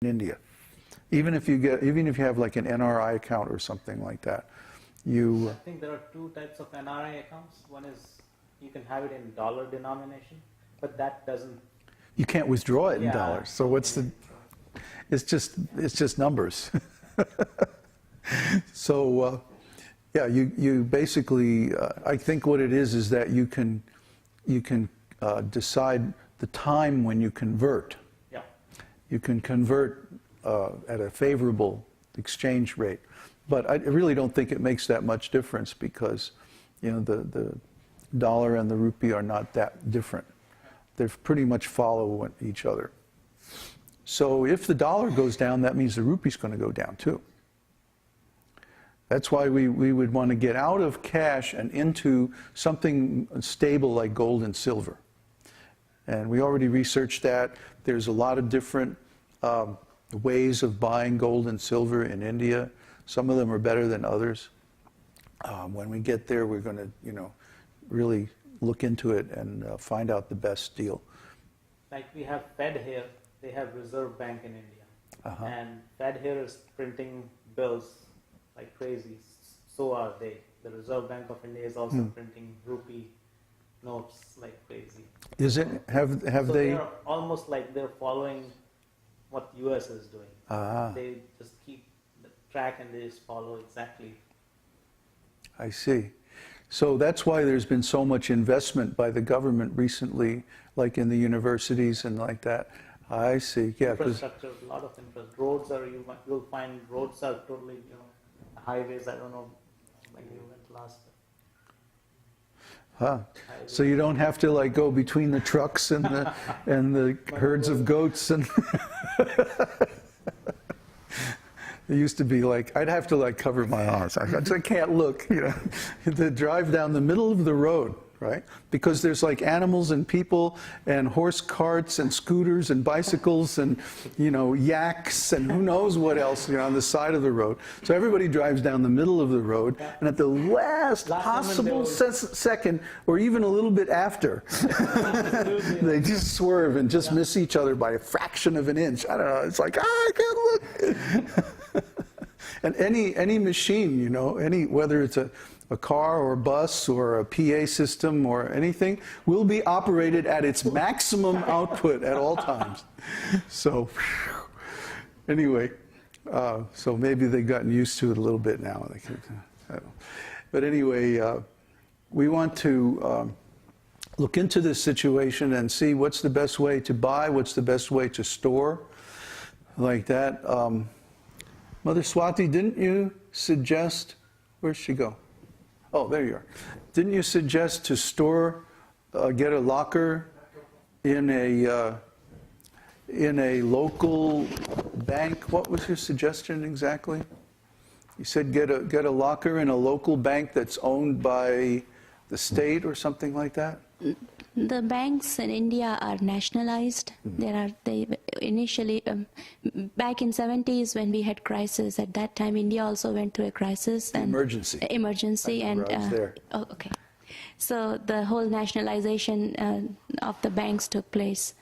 in India. Even if you have like an NRI account or something like that, I think there are two types of NRI accounts. One is you can have it in dollar denomination, but that doesn't. You can't withdraw it in dollars. So what's the? It's just numbers. So yeah, you basically I think what it is that you can decide the time when you convert. Yeah. You can convert at a favorable exchange rate. But I really don't think it makes that much difference because, you know, the dollar and the rupee are not that different. They pretty much follow each other. So if the dollar goes down, that means the rupee's going to go down too. That's why we would want to get out of cash and into something stable like gold and silver. And we already researched that. There's a lot of different ways of buying gold and silver in India. Some of them are better than others. When we get there, we're going to, you know, really look into it and find out the best deal. Like we have Fed here, they have Reserve Bank in India. And Fed here is printing bills like crazy. So are they. The Reserve Bank of India is also printing rupee notes like crazy. Is it? Have so they? They're almost like they're following what US is doing. They just keep the track and they just follow exactly. I see. So that's why there's been so much investment by the government recently, like in the universities and like that. I see. Yeah. Infrastructure, a lot of infrastructure. Roads are, you'll find roads are totally, you know, highways, I don't know, like you went last. So you don't have to like go between the trucks and the herds of goats and it used to be like I'd have to like cover my eyes. I can't look, you know, to drive down the middle of the road, right? Because there's like animals and people and horse carts and scooters and bicycles and, you know, yaks and who knows what else, you know, on the side of the road. So everybody drives down the middle of the road, and at the last possible second, or even a little bit after, they just swerve and just miss each other by a fraction of an inch. I don't know. It's like, I can't look. And any machine, you know, whether it's a car or a bus or a PA system or anything, will be operated at its maximum output at all times. So anyway, so maybe they've gotten used to it a little bit now. But anyway, we want to look into this situation and see what's the best way to buy, what's the best way to store, like that. Mother Swati, didn't you suggest, where'd she go? Oh, there you are. Didn't you suggest to store, get a locker in a local bank? What was your suggestion exactly? You said get a locker in a local bank that's owned by the state or something like that? The banks in India are nationalized. They initially, back in 70s when we had crisis, at that time India also went through a crisis. And emergency. I was there. Oh, okay. So the whole nationalization of the banks took place.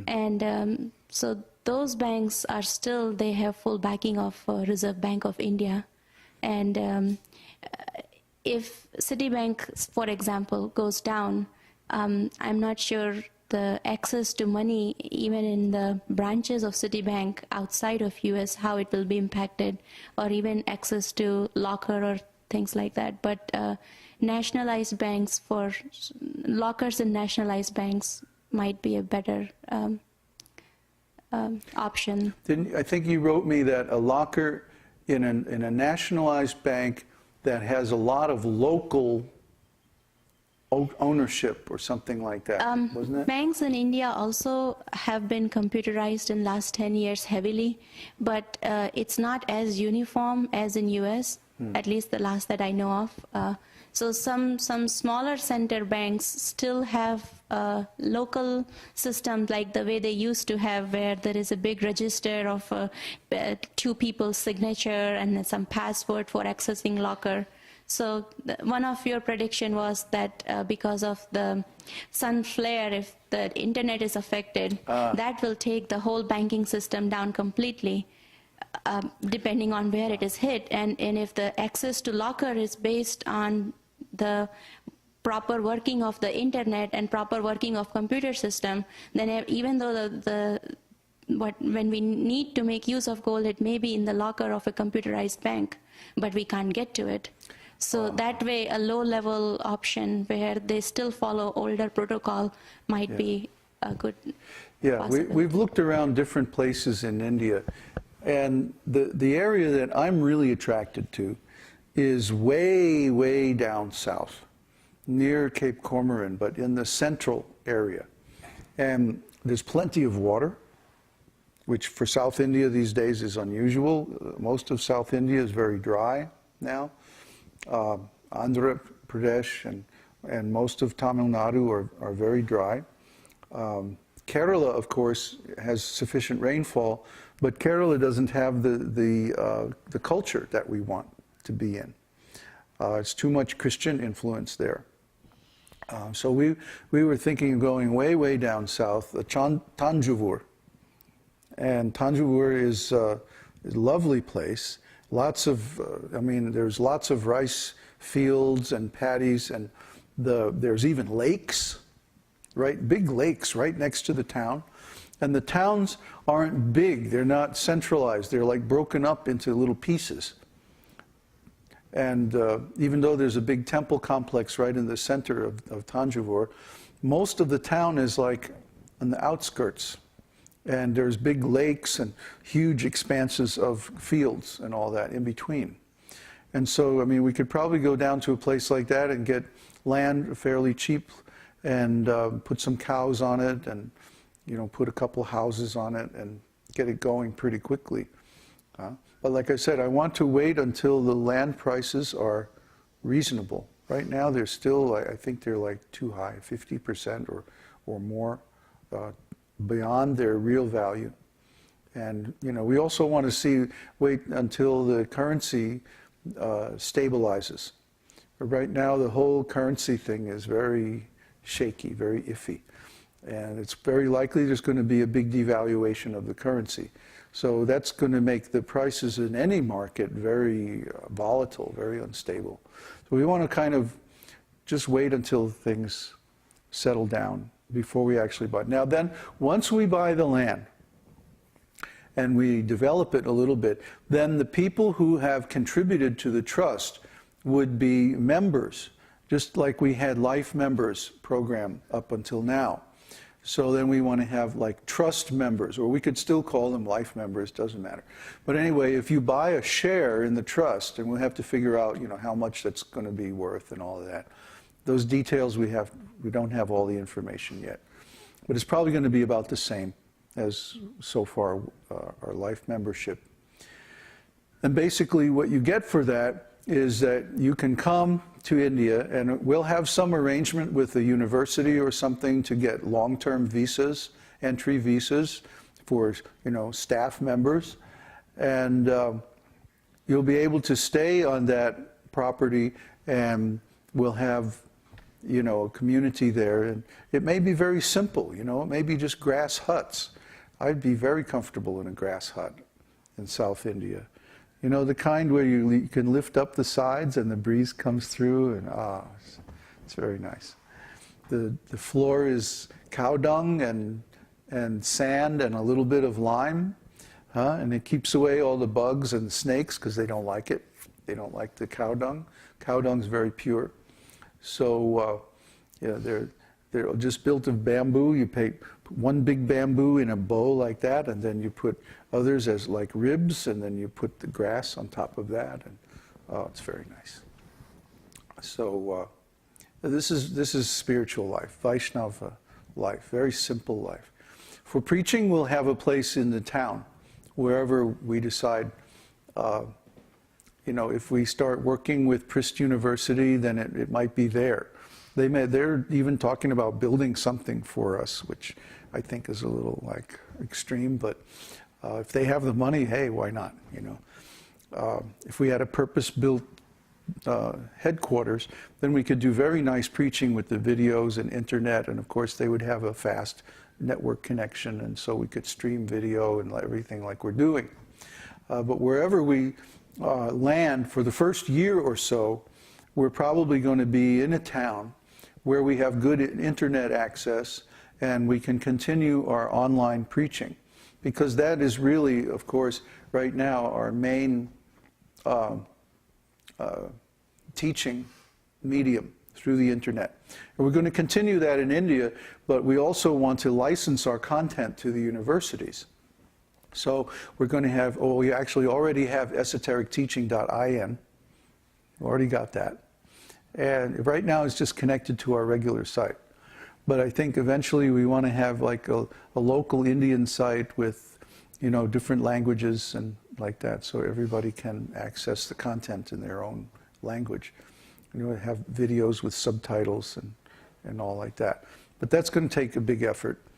And so those banks are still, they have full backing of Reserve Bank of India. And if Citibank, for example, goes down, I'm not sure the access to money, even in the branches of Citibank outside of US, how it will be impacted, or even access to locker or things like that. But nationalized banks, for lockers in nationalized banks might be a better option. I think you wrote me that a locker in a nationalized bank that has a lot of local ownership or something like that, wasn't it? Banks in India also have been computerized in last 10 years heavily, but it's not as uniform as in US, at least the last that I know of. So some smaller center banks still have local systems like the way they used to have, where there is a big register of 2 people's signature and some password for accessing locker. So one of your prediction was that because of the sun flare, if the internet is affected, that will take the whole banking system down completely, depending on where it is hit. And if the access to locker is based on the proper working of the internet and proper working of computer system, then even though when we need to make use of gold, it may be in the locker of a computerized bank, but we can't get to it. So that way, a low-level option where they still follow older protocol might be a good possibility. We've looked around different places in India, and the area that I'm really attracted to is way, way down south, near Cape Comorin, but in the central area. And there's plenty of water, which for South India these days is unusual. Most of South India is very dry now. Andhra Pradesh and most of Tamil Nadu are very dry. Kerala, of course, has sufficient rainfall, but Kerala doesn't have the culture that we want to be in. It's too much Christian influence there. So we were thinking of going way, way down south, Tanjavur. And Tanjavur is a lovely place. Lots of, there's lots of rice fields and paddies, and there's even lakes, right? Big lakes right next to the town. And the towns aren't big, they're not centralized, they're like broken up into little pieces. And even though there's a big temple complex right in the center of Tanjavur, most of the town is like on the outskirts. And there's big lakes and huge expanses of fields and all that in between. And so, we could probably go down to a place like that and get land fairly cheap and put some cows on it and, put a couple houses on it and get it going pretty quickly. But like I said, I want to wait until the land prices are reasonable. Right now, they're still, I think they're like too high, 50% or more. Beyond their real value. And we also want to wait until the currency stabilizes. But right now the whole currency thing is very shaky, very iffy. And it's very likely there's going to be a big devaluation of the currency. So that's going to make the prices in any market very volatile, very unstable. So we want to kind of just wait until things settle down before we actually buy it. Now then, once we buy the land and we develop it a little bit, then the people who have contributed to the trust would be members, just like we had life members program up until now. So then we want to have like trust members, or we could still call them life members, doesn't matter. But anyway, if you buy a share in the trust, and we'll have to figure out, how much that's going to be worth and all of that. Those details we don't have all the information yet. But it's probably going to be about the same as so far our life membership. And basically what you get for that is that you can come to India, and we'll have some arrangement with the university or something to get long-term visas, entry visas for staff members. And you'll be able to stay on that property, and we'll have a community there, and it may be very simple, it may be just grass huts. I'd be very comfortable in a grass hut in South India. The kind where you can lift up the sides and the breeze comes through, and it's very nice. The floor is cow dung and sand and a little bit of lime, and it keeps away all the bugs and the snakes because they don't like it. They don't like the cow dung. Cow dung is very pure. So, they're just built of bamboo. You put one big bamboo in a bowl like that, and then you put others as like ribs, and then you put the grass on top of that, and it's very nice. So, this is spiritual life, Vaishnava life, very simple life. For preaching, we'll have a place in the town, wherever we decide. If we start working with Prist University, then it might be there. They're even talking about building something for us, which I think is a little like extreme, but if they have the money, hey, why not? If we had a purpose-built headquarters, then we could do very nice preaching with the videos and internet, and of course they would have a fast network connection, and so we could stream video and everything like we're doing. But wherever we land for the first year or so, we're probably going to be in a town where we have good internet access and we can continue our online preaching, because that is really, of course, right now our main teaching medium, through the internet. And we're going to continue that in India, but we also want to license our content to the universities. So we're going to have, we actually already have esotericteaching.in. We already got that. And right now it's just connected to our regular site. But I think eventually we want to have like a local Indian site with, different languages and like that, so everybody can access the content in their own language. Have videos with subtitles and all like that. But that's going to take a big effort.